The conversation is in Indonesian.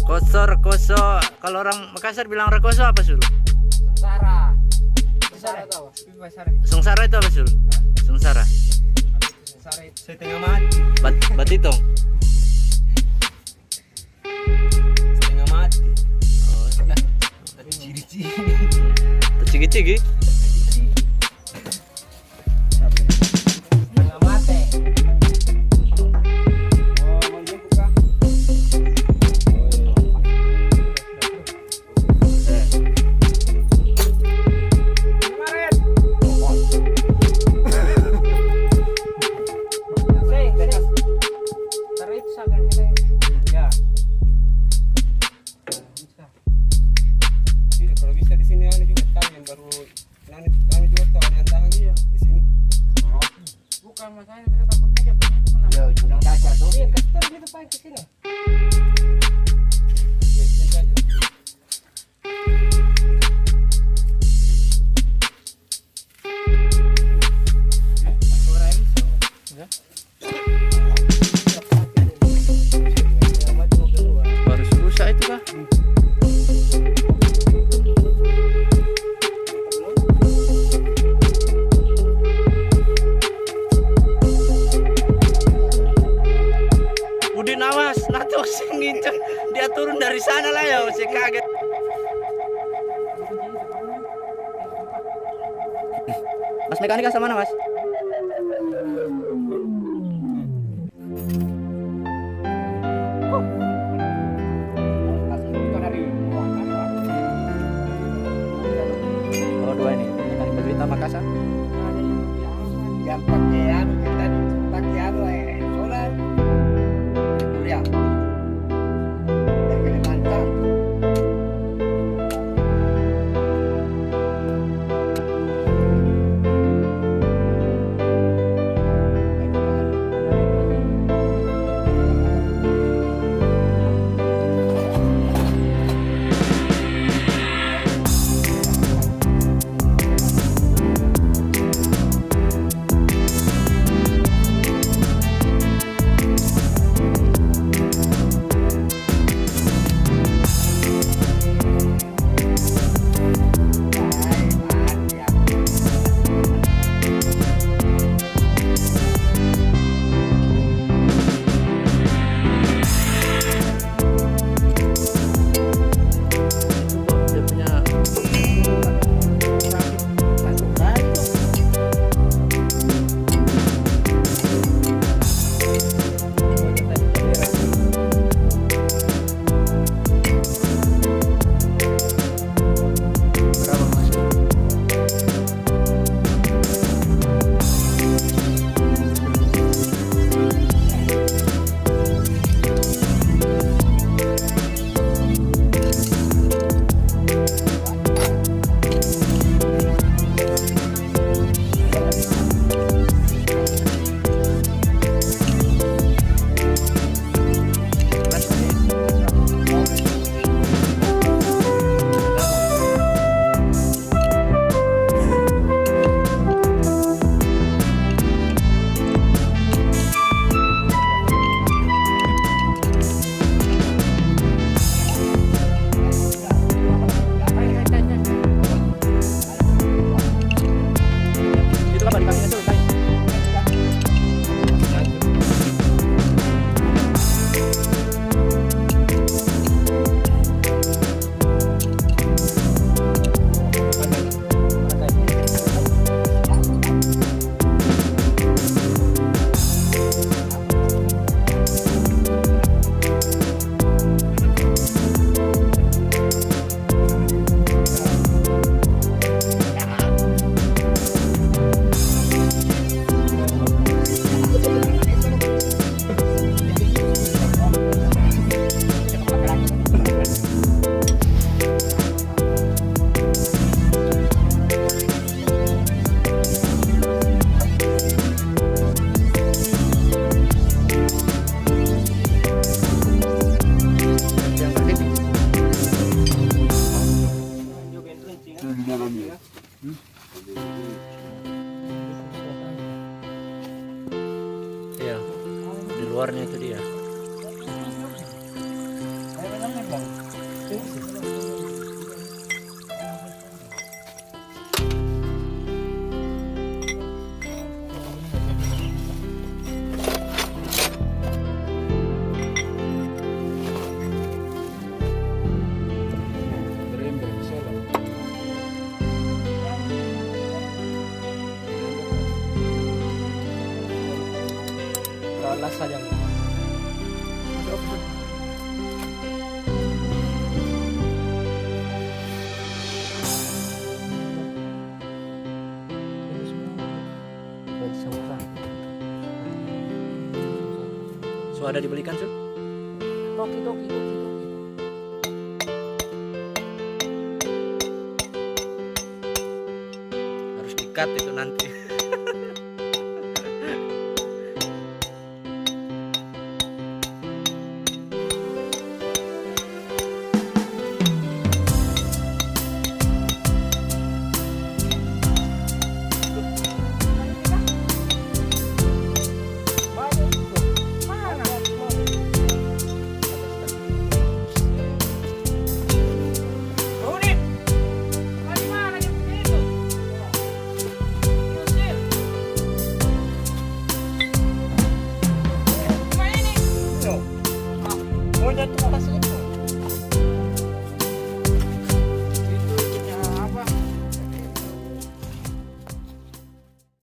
Rekoso. Kalau orang Makassar bilang rekoso apa sul? Cara. Cara tahu? Sengsara itu apa sul? Sengsara. Cara itu setengah mati. Batitong. Setengah mati. Oh, sudah. Ciri-ciri. Cigi-cigi. Setengah mati. Oh, mau buka. Baru rusak itu kah? Udin awas, nato sing nginceng. Dia turun dari sana lah ya, si kaget. Mas mekanik asal mana mas? Oh dua ini, mekanik baju hitam Makassar. Yang pakaian kita pakaian solar. Ya. Dari Kalimantan. ada dibelikan Sun? Toki. Harus di-cut itu nanti.